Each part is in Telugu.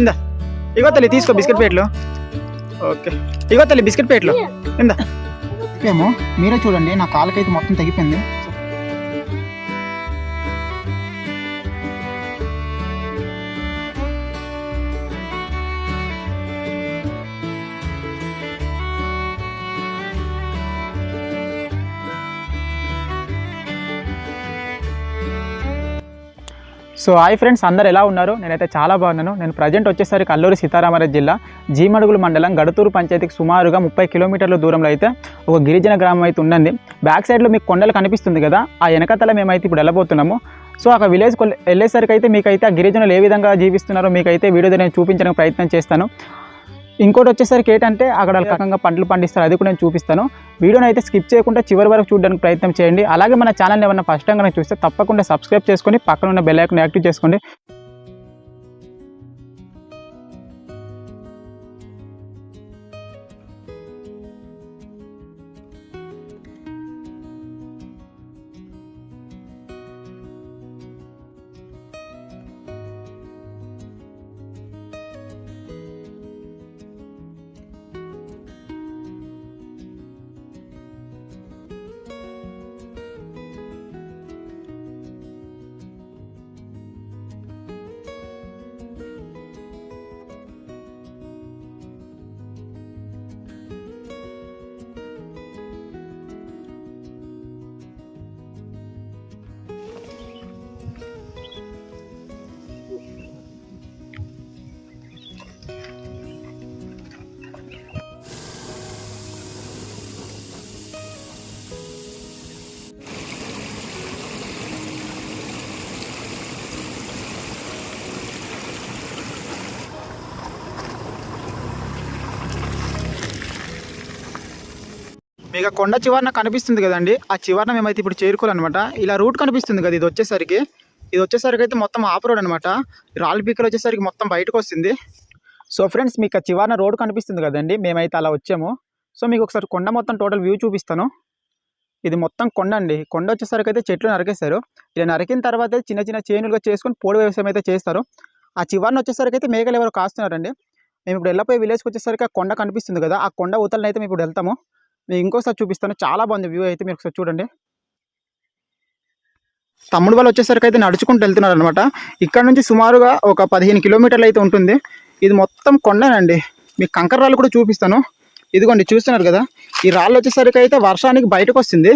ఇందా ఇగో తల్లి తీసుకో బిస్కెట్ ప్లేట్లు. ఓకే ఇగో తల్లి బిస్కెట్ ప్లేట్లు ఇందా. ఏమో మీరే చూడండి, నా కాలుకైతే మొత్తం తగ్గిపోయింది. సో హాయ్ ఫ్రెండ్స్, అందరు ఎలా ఉన్నారు? నేనైతే చాలా బాగున్నాను. నేను ప్రజెంట్ వచ్చేసరికి అల్లూరి సీతారామరాజు జిల్లా జీమడుగుల మండలం గడుతూరు పంచాయతీకి సుమారుగా 30 కిలోమీటర్ల దూరంలో అయితే ఒక గిరిజన గ్రామం అయితే ఉండండి. బ్యాక్ సైడ్లో మీకు కొండలు కనిపిస్తుంది కదా, ఆ వెనకతల మేమైతే ఇప్పుడు వెళ్ళబోతున్నాము. సో ఆ విలేజ్కి వెళ్ళేసరికి అయితే మీకైతే ఆ గిరిజనులు ఏ విధంగా జీవిస్తున్నారో మీకైతే వీడియో నేను చూపించడానికి ప్రయత్నం చేస్తాను. ఇంకోటి వచ్చేసరికి ఏంటంటే అక్కడ రకంగా పంటలు పండిస్తారు, అది కూడా నేను చూపిస్తాను. వీడియోని అయితే స్కిప్ చేయకుండా చివరి వరకు చూడడానికి ప్రయత్నం చేయండి. అలాగే మన ఛానల్ని ఏమన్నా ఫస్ట్ టైం కనుక చూస్తే తప్పకుండా సబ్స్క్రైబ్ చేసుకొని పక్కన ఉన్న బెల్ ఐకాన్ యాక్టివ్ చేసుకోండి. మీకు కొండ చివరన కనిపిస్తుంది కదండి, ఆ చివరన మేమైతే ఇప్పుడు చేరుకోవాలన్నమాట. ఇలా రూట్ కనిపిస్తుంది కదా, ఇది వచ్చేసరికి అయితే మొత్తం ఆఫ్ రోడ్ అనమాట. రాళ్ళ పీకలు వచ్చేసరికి మొత్తం బయటకు వస్తుంది. సో ఫ్రెండ్స్, మీకు ఆ చివరన రోడ్ కనిపిస్తుంది కదండి, మేమైతే అలా వచ్చాము. సో మీకు ఒకసారి కొండ మొత్తం టోటల్ వ్యూ చూపిస్తాను. ఇది మొత్తం కొండ అండి. కొండ వచ్చేసరికి అయితే చెట్లు నరికేస్తారు. ఇలా నరికిన తర్వాత చిన్న చిన్న చేనులుగా చేసుకొని పోడు వ్యవసాయం అయితే చేస్తారు. ఆ చివరన వచ్చేసరికి అయితే మేకలు ఎవరు కాస్తున్నారండి. మేము ఇప్పుడు వెళ్ళిపోయి విలేజ్కి వచ్చేసరికి ఆ కొండ కనిపిస్తుంది కదా, ఆ కొండ ఊతలను అయితే మేము ఇప్పుడు వెళ్తాము. నేను ఇంకోసారి చూపిస్తాను, చాలా బాగుంది వ్యూ అయితే, మీరు ఒకసారి చూడండి. తమ్ముడు వాళ్ళు వచ్చేసరికి అయితే నడుచుకుంటూ వెళ్తున్నారు అనమాట. ఇక్కడ నుంచి సుమారుగా ఒక 15 కిలోమీటర్లు అయితే ఉంటుంది. ఇది మొత్తం కొండనండి. మీకు కంకర రాళ్ళు కూడా చూపిస్తాను. ఇదిగోండి చూస్తున్నారు కదా, ఈ రాళ్ళు వచ్చేసరికి అయితే వర్షానికి బయటకు వస్తుంది.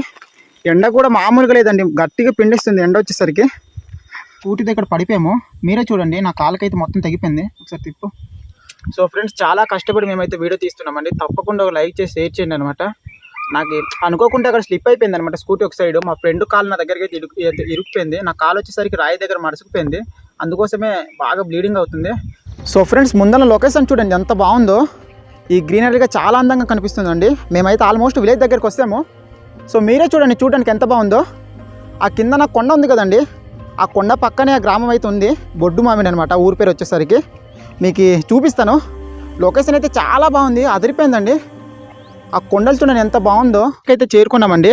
ఎండ కూడా మామూలుగా లేదండి, గట్టిగా పిండిస్తుంది ఎండ వచ్చేసరికి. స్కూటీ దగ్గర పడిపోయాము, మీరే చూడండి, నా కాలుకైతే మొత్తం తగ్గిపోయింది. ఒకసారి తిప్పు. సో ఫ్రెండ్స్, చాలా కష్టపడి మేమైతే వీడియో తీస్తున్నామండి. తప్పకుండా ఒక లైక్ చేసి షేర్ చేయండి అనమాట. నాకు అనుకోకుండా అక్కడ స్లిప్ అయిపోయింది అనమాట స్కూటీ ఒక సైడ్. మా ఫ్రెండ్ కాలు నా దగ్గరికి అయితే ఇరుక్కుపోయింది. నా కాలు వచ్చేసరికి రాయి దగ్గర మరుచుకుపోయింది, అందుకోసమే బాగా బ్లీడింగ్ అవుతుంది. సో ఫ్రెండ్స్, ముందర లొకేషన్ చూడండి ఎంత బాగుందో. ఈ గ్రీనరీగా చాలా అందంగా కనిపిస్తుందండి. మేమైతే ఆల్మోస్ట్ విలేజ్ దగ్గరికి వస్తాము. సో మీరే చూడండి, చూడడానికి ఎంత బాగుందో. ఆ కింద నా కొండ ఉంది కదండి, ఆ కొండ పక్కనే ఆ గ్రామం అయితే ఉంది. బొడ్డు మామిడి అనమాట ఊరి పేరు వచ్చేసరికి. మీకు చూపిస్తాను. లొకేషన్ అయితే చాలా బాగుంది, అదిరిపోయిందండి. ఆ కొండలు చూడండి ఎంత బాగుందో. అయితే చేరుకున్నామండి.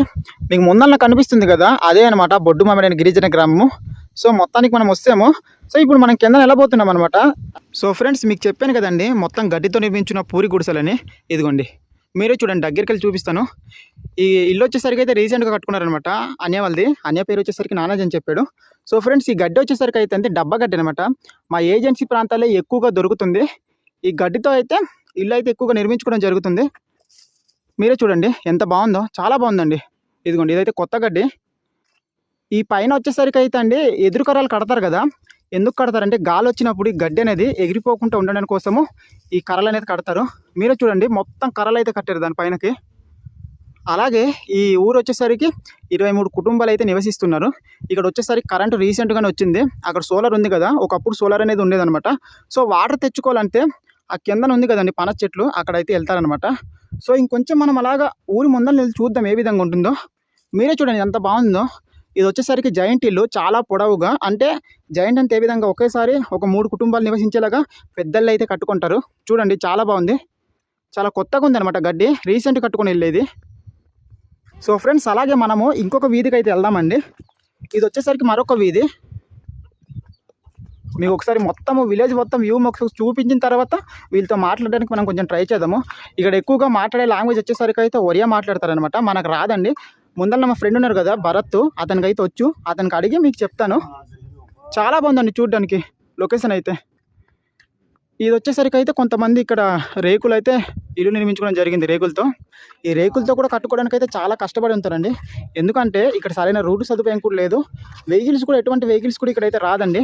మీకు ముందర కనిపిస్తుంది కదా, అదే అనమాట బొడ్డు మామిడి గిరిజన గ్రామము. సో మొత్తానికి మనం వస్తాము. సో ఇప్పుడు మనం కింద వెళ్ళబోతున్నాం అనమాట. సో ఫ్రెండ్స్, మీకు చెప్పాను కదండి, మొత్తం గడ్డితో నిర్మించిన పూరి గుడిసెలని. ఇదిగోండి, మీరే చూడండి, దగ్గరికి వెళ్ళి చూపిస్తాను. ఈ ఇల్లు వచ్చేసరికి అయితే రీసెంట్గా కట్టుకున్నారనమాట. అన్య వాళ్ళది. అన్య పేరు వచ్చేసరికి నానాజీ అని చెప్పాడు. సో ఫ్రెండ్స్, ఈ గడ్డి వచ్చేసరికి అయితే అంతే డబ్బా గడ్డి అనమాట. మా ఏజెన్సీ ప్రాంతాల్లో ఎక్కువగా దొరుకుతుంది. ఈ గడ్డితో అయితే ఇల్లు అయితే ఎక్కువగా నిర్మించుకోవడం జరుగుతుంది. మీరే చూడండి ఎంత బాగుందో, చాలా బాగుందండి. ఇదిగోండి, ఇదైతే కొత్త గడ్డి. ఈ పైన వచ్చేసరికి అయితే అండి ఎదురు కర్రలు కడతారు కదా, ఎందుకు కడతారంటే గాలి వచ్చినప్పుడు ఈ గడ్డి అనేది ఎగిరిపోకుండా ఉండడానికి కోసము ఈ కర్రలు అనేది కడతారు. మీరే చూడండి, మొత్తం కర్రలు అయితే కట్టారు దానిపైనకి. అలాగే ఈ ఊరు వచ్చేసరికి 23 కుటుంబాలు అయితే నివసిస్తున్నారు. ఇక్కడ వచ్చేసరికి కరెంటు రీసెంట్గానే వచ్చింది. అక్కడ సోలార్ ఉంది కదా, ఒకప్పుడు సోలార్ అనేది ఉండేదన్నమాట. సో వాటర్ తెచ్చుకోవాలంటే ఆ కిందన ఉంది కదండి పనస చెట్లు, అక్కడైతే వెళ్తారనమాట. సో ఇంకొంచెం మనం అలాగా ఊరి ముందర వెళ్ళి చూద్దాం ఏ విధంగా ఉంటుందో. మీరే చూడండి ఎంత బాగుందో. ఇది వచ్చేసరికి జైంట్ ఇల్లు, చాలా పొడవుగా. అంటే జైంట్ అంటే ఏ విధంగా ఒకేసారి ఒక 3 కుటుంబాలు నివసించేలాగా పెద్దళ్ళు అయితే కట్టుకుంటారు. చూడండి చాలా బాగుంది, చాలా కొత్తగా ఉంది అనమాట గడ్డి, రీసెంట్ కట్టుకుని వెళ్ళేది. సో ఫ్రెండ్స్, అలాగే మనము ఇంకొక వీధికి అయితే వెళ్దామండి. ఇది వచ్చేసరికి మరొక వీధి. మీకు ఒకసారి మొత్తం విలేజ్ మొత్తం వ్యూ మొక్క చూపించిన తర్వాత వీళ్ళతో మాట్లాడడానికి మనం కొంచెం ట్రై చేద్దాము. ఇక్కడ ఎక్కువగా మాట్లాడే లాంగ్వేజ్ వచ్చేసరికి అయితే ఒరియా మాట్లాడతారనమాట, మనకు రాదండి. ముందర మా ఫ్రెండ్ ఉన్నారు కదా భరత్, అతనికి అయితే వచ్చు, అతనికి అడిగి మీకు చెప్తాను. చాలా బాగుందండి చూడడానికి లొకేషన్ అయితే. ఇది వచ్చేసరికి అయితే కొంతమంది ఇక్కడ రేకులు అయితే ఇల్లు నిర్మించుకోవడం జరిగింది రేకులతో. ఈ రేకులతో కూడా కట్టుకోవడానికి అయితే చాలా కష్టపడి ఉంటారండి, ఎందుకంటే ఇక్కడ సరైన రోడ్డు సదుపాయం కూడా లేదు. వెహికల్స్ కూడా ఎటువంటి వెహికల్స్ కూడా ఇక్కడైతే రాదండి.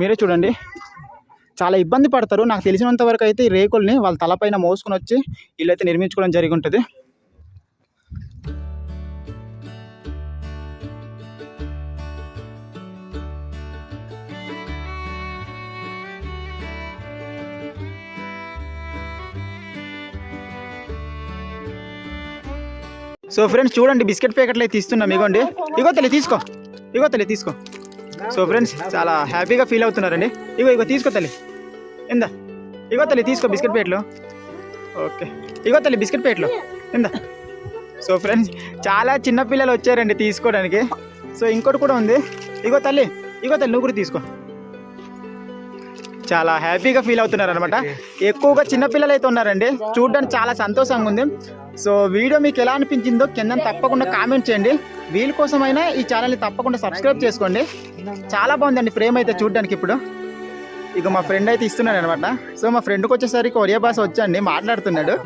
మీరే చూడండి చాలా ఇబ్బంది పడతారు. నాకు తెలిసినంత వరకు అయితే ఈ రేకుల్ని వాళ్ళ తలపైన మోసుకొని వచ్చి ఇల్లు అయితే నిర్మించుకోవడం జరిగి ఉంటుంది. సో ఫ్రెండ్స్ చూడండి బిస్కెట్ ప్యాకెట్లు అయితే ఇస్తున్నాం. ఇగోండి, ఇగో తల్లి తీసుకో, ఇగో తల్లి తీసుకో. సో ఫ్రెండ్స్ చాలా హ్యాపీగా ఫీల్ అవుతున్నారండి. ఇగో తీసుకో తల్లి, ఇందా ఇగో తల్లి తీసుకో బిస్కెట్ ప్యాకెట్లు. ఓకే ఇగో తల్లి బిస్కెట్ ప్యాకెట్లు ఇందా. సో ఫ్రెండ్స్ చాలా చిన్నపిల్లలు వచ్చారండి తీసుకోవడానికి. సో ఇంకోటి కూడా ఉంది, ఇగో తల్లి నువ్వు కూడా తీసుకో. చాలా హ్యాపీగా ఫీల్ అవుతున్నారు అనమాట. ఎక్కువగా చిన్నపిల్లలు అయితే ఉన్నారండి, చూడడానికి చాలా సంతోషంగా ఉంది. సో వీడియో మీకు ఎలా అనిపించిందో కింద తప్పకుండా కామెంట్ చేయండి. వీళ్ళ కోసమైనా ఈ ఛానల్ని తప్పకుండా సబ్స్క్రైబ్ చేసుకోండి. చాలా బాగుందండి ఫ్రేమ్ అయితే చూడడానికి. ఇప్పుడు ఇక మా ఫ్రెండ్ అయితే ఇస్తున్నాడు అనమాట. సో మా ఫ్రెండ్కి వచ్చేసరికి ఒరియా భాష వచ్చండి, మాట్లాడుతున్నాడు.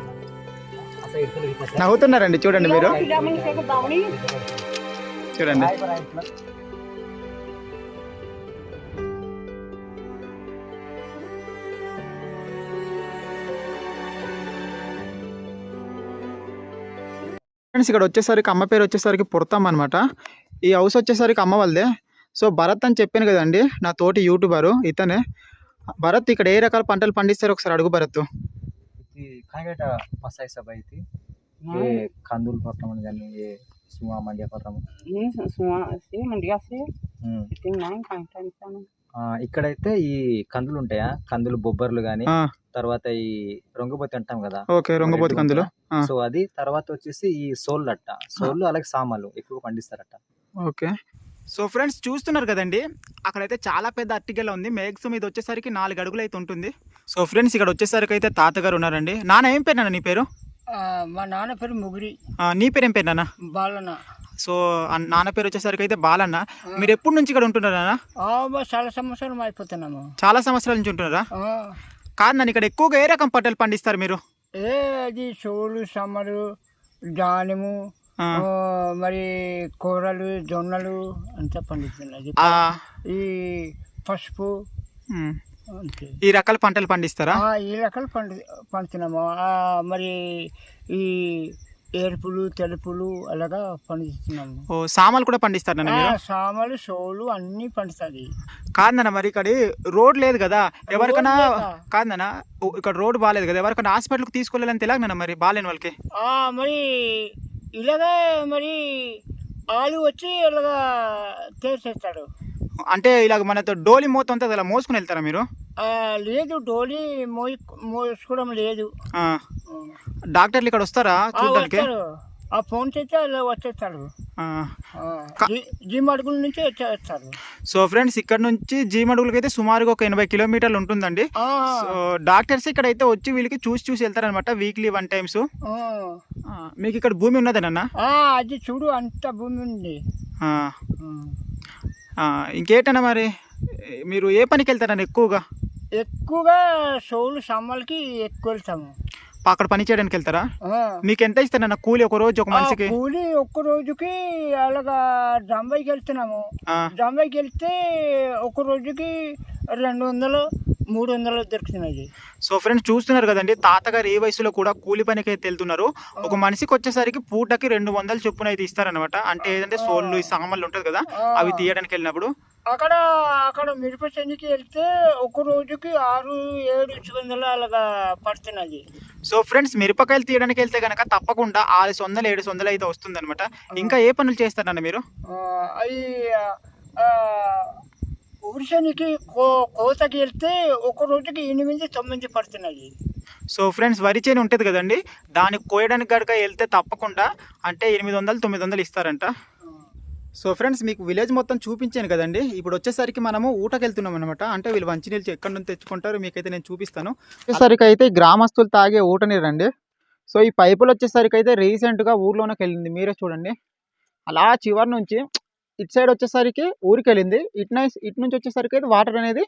నవ్వుతున్నారండి చూడండి మీరు, చూడండి. ఫ్రెండ్స్ ఇక్కడ వచ్చేసరికి అమ్మ పేరు వచ్చేసరికి పుడతాం అనమాట. ఈ హౌస్ వచ్చేసరికి అమ్మ వాళ్ళదే. సో భరత్ అని చెప్పాను కదండి, నా తోటి యూట్యూబరు ఇతనే భరత్. ఇక్కడ ఏ రకాల పంటలు పండిస్తారు ఒకసారి అడుగు భరత్. ఇక్కడైతే ఈ కందులు ఉంటాయా, కందులు బొబ్బర్లు గాని, తర్వాత ఈ రొంగబోతి అంటాం కదా, ఓకే రొంగబోతి కందులు. సో అది తర్వాత వచ్చేసి ఈ సోళ్ళు అట్ట, సోళ్ళు అలాగే సామాలు ఎక్కువ పండిస్తారట. ఓకే సో ఫ్రెండ్స్ చూస్తున్నారు కదండి, అక్కడైతే చాలా పెద్ద అట్టిగెల ఉంది. మ్యాక్సిమం ఇది వచ్చేసరికి 4 అడుగులు అయితే ఉంటుంది. సో ఫ్రెండ్స్ ఇక్కడ వచ్చేసరికి అయితే తాతగారు ఉన్నారండి. నాన్న ఏం పేరు నాన్న నీ పేరు? మా నాన్న పేరు ముగిరి. నీ పేరు ఏం పేరు నాన్న? బాలన్న. సో నాన్న పేరు వచ్చేసరికి అయితే బాలన్న. మీరు ఎప్పటి నుంచి ఇక్కడ ఉంటున్నారా? చాలా సంవత్సరం అయిపోతున్నాము. చాలా సంవత్సరాల నుంచి ఉంటున్నారా? కాదు నన్ను ఇక్కడ ఎక్కువగా ఏ రకం పంటలు పండిస్తారు మీరు? అది సోలు, సమ్మరు, ధాన్యము, మరి కూరలు, జొన్నలు అంతా పండిస్తున్నది. ఈ పసుపు ఈ రకాల పంటలు పండిస్తారా? ఈ రకాలు పండుతున్నాము. మరి ఈ ఎరుపులు, తెలుపులు అలాగా పండిస్తున్నాము. సామాలు కూడా పండిస్తారు? సామాలు, సోలు అన్ని పండుతుంది. కాదన్న మరి ఇక్కడ రోడ్ లేదు కదా, ఎవరికైనా కాదన్న ఇక్కడ రోడ్ బాగాలేదు కదా, ఎవరికైనా హాస్పిటల్కి తీసుకెళ్ళాలని తెలియదు మరి బాగాలేని వాళ్ళకి. మరి ఇలాగా మరి ఆలు వచ్చి ఇలాగా చేసేస్తాడు. అంటే ఇలాగ మనతో డోలి మోత అంతా ఇలా మోసుకుని వెళ్తారా మీరు? లేదు, డోలి మోసుకోవడం లేదు. డాక్టర్లు ఇక్కడ వస్తారా చూడడానికి? ఫోన్ చేస్తే వచ్చేస్తాడు, జీమడుగుల నుంచి వచ్చేస్తాడు. సో ఫ్రెండ్స్ ఇక్కడ నుంచి జీమడుగులకి అయితే సుమారుగా ఒక 80 కిలోమీటర్లు ఉంటుందండి. సో డాక్టర్స్ ఇక్కడ అయితే వచ్చి వీళ్ళకి చూసి వెళ్తారనమాట వీక్లీ 1 టైమ్స్. మీకు ఇక్కడ భూమి ఉన్నదేనన్నా? అది చూడు అంత భూమి ఉంది. ఇంకేటన్నా మరి మీరు ఏ పనికి వెళ్తారని ఎక్కువగా సోలు సమ్మలకి ఎక్కువ వెళ్తాము. అక్కడ పని చేయడానికి వెళ్తారా? మీకు ఎంత ఇస్తారన్న కూలి ఒక రోజు ఒక మనిషికి? కూలి ఒక్క రోజుకి అలాగా జంబాయికి వెళ్తున్నాము. జంబాయికి వెళ్తే ఒక రోజుకి 200-300 దొరుకుతున్నాయి. సో ఫ్రెండ్స్ చూస్తున్నారు కదండి, తాతగారు ఏ వయసులో కూడా కూలి పనికి అయితే వెళ్తున్నారు. ఒక మనిషికి వచ్చేసరికి పూటకి 200 చొప్పున అయితే ఇస్తారనమాట. అంటే ఏదంటే సోళ్ళు ఈ సామాన్లు ఉంటుంది కదా, అవి తీయడానికి వెళ్ళినప్పుడు అక్కడ మిరప చెన్నికి వెళ్తే ఒక రోజుకి 600-700 అలాగా పడుతున్నది. సో ఫ్రెండ్స్ మిరపకాయలు తీయడానికి వెళ్తే కనుక తప్పకుండా 600-700 అయితే వస్తుంది అనమాట. ఇంకా ఏ పనులు చేస్తారన్న మీరు? అవి ఉరిసనికి కోతకి వెళ్తే ఒక రోజుకి 8-9 పడుతున్నాయి. సో ఫ్రెండ్స్ వరి చేను ఉంటుంది కదండి, దానికి కోయడానికి కనుక వెళ్తే తప్పకుండా అంటే 800-900 ఇస్తారంట. సో ఫ్రెండ్స్ మీకు విలేజ్ మొత్తం చూపించాను కదండి. ఇప్పుడు వచ్చేసరికి మనము ఊటకి వెళ్తున్నాం అనమాట. అంటే వీళ్ళు మంచినీళ్ళు ఎక్కడి నుంచి తెచ్చుకుంటారు మీకైతే నేను చూపిస్తాను. వచ్చేసరికి అయితే గ్రామస్తులు తాగే ఊట నీరు అండి. సో ఈ పైపులు వచ్చేసరికి అయితే రీసెంట్గా ఊర్లోకి వెళ్ళింది, మీరే చూడండి. అలా చివరి నుంచి ఇటు సైడ్ వచ్చేసరికి ఊరికి వెళ్ళింది, ఇటు నుంచి వచ్చేసరికి అయితే వాటర్ అనేది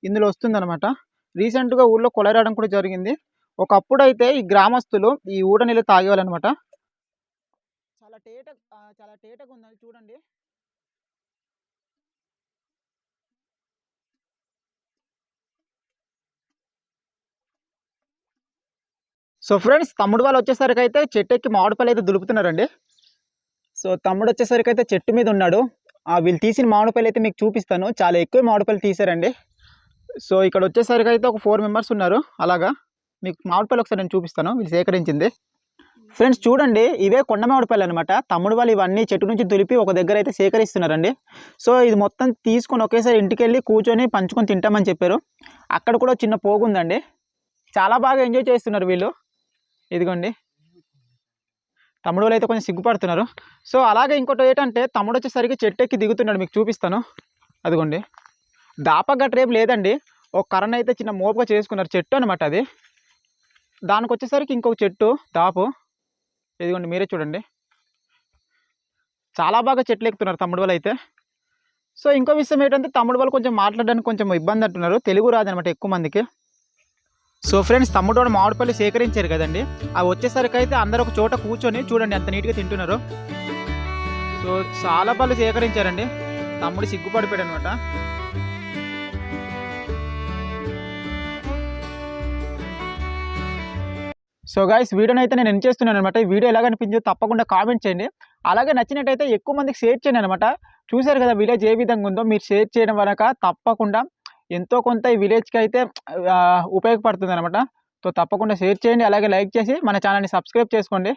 ఇందులో వస్తుంది అనమాట. రీసెంట్గా ఊళ్ళో కొలరాడడం కూడా జరిగింది. ఒకప్పుడు అయితే ఈ గ్రామస్తులు ఈ ఊట నీళ్ళు తాగేవాళ్ళు అనమాట. చాలా తేటగా ఉందని చూడండి. సో ఫ్రెండ్స్ తమ్ముడు వాళ్ళు వచ్చేసరికి అయితే చెట్టు ఎక్కి మామిడిపల్లి అయితే దులుపుతున్నారండి. సో తమ్ముడు వచ్చేసరికి అయితే చెట్టు మీద ఉన్నాడు. వీళ్ళు తీసిన మామిడిపల్లి అయితే మీకు చూపిస్తాను. చాలా ఎక్కువ మామిడిపల్లి తీసారండి. సో ఇక్కడ వచ్చేసరికి అయితే ఒక 4 మెంబర్స్ ఉన్నారు. అలాగా మీకు మామిడిపల్లి ఒకసారి నేను చూపిస్తాను వీళ్ళు సేకరించింది. ఫ్రెండ్స్ చూడండి, ఇవే కొండ మామిడిపల్లి అనమాట. తమ్ముడు వాళ్ళు ఇవన్నీ చెట్టు నుంచి దులిపి ఒక దగ్గర అయితే సేకరిస్తున్నారండి. సో ఇది మొత్తం తీసుకొని ఒకేసారి ఇంటికి వెళ్ళి కూర్చొని పంచుకొని తింటామని చెప్పారు. అక్కడ కూడా చిన్న పోగు ఉందండి. చాలా బాగా ఎంజాయ్ చేస్తున్నారు వీళ్ళు. ఇదిగోండి, తమ్ముడు వాళ్ళు అయితే కొంచెం సిగ్గుపడుతున్నారు. సో అలాగే ఇంకోటి ఏంటంటే తమ్ముడు వచ్చేసరికి చెట్టు ఎక్కి దిగుతున్నాడు, మీకు చూపిస్తాను. అదిగోండి, దాపా గట్ర రేపు లేదండి, ఒక కర్రను అయితే చిన్న మోపుగా చేసుకున్నారు. చెట్టు అనమాట అది. దానికి వచ్చేసరికి ఇంకొక చెట్టు దాపు. ఇదిగోండి మీరే చూడండి, చాలా బాగా చెట్లు ఎక్కుతున్నారు తమ్ముడు వాళ్ళు అయితే. సో ఇంకో విషయం ఏంటంటే తమ్ముడు వాళ్ళు కొంచెం మాట్లాడడానికి కొంచెం ఇబ్బంది అంటున్నారు, తెలుగు రాదనమాట ఎక్కువ మందికి. సో ఫ్రెండ్స్ తమ్ముడు వాడు మామిడిపల్లి సేకరించారు కదండి, అవి వచ్చేసరికి అయితే అందరూ ఒక చోట కూర్చొని చూడండి ఎంత నీట్గా తింటున్నారు. సో చాలా పళ్ళు సేకరించారండి. తమ్ముడు సిగ్గుపడిపోయాడు అనమాట. సో గాయ్స్ వీడియోని అయితే నేను ఎండ్ చేస్తున్నాను అనమాట. ఈ వీడియో ఎలాగ అనిపించిందో తప్పకుండా కామెంట్ చేయండి. అలాగే నచ్చినట్టయితే ఎక్కువ మందికి షేర్ చేయండి అనమాట. చూశారు కదా విలేజ్ ఏ విధంగా ఉందో, మీరు షేర్ చేయడం వల్ల తప్పకుండా ఎంతో కొంత ఈ విలేజ్కి అయితే ఉపయోగపడుతుంది అనమాట. సో తప్పకుండా షేర్ చేయండి, అలాగే లైక్ చేసి మన ఛానల్ని సబ్స్క్రైబ్ చేసుకోండి.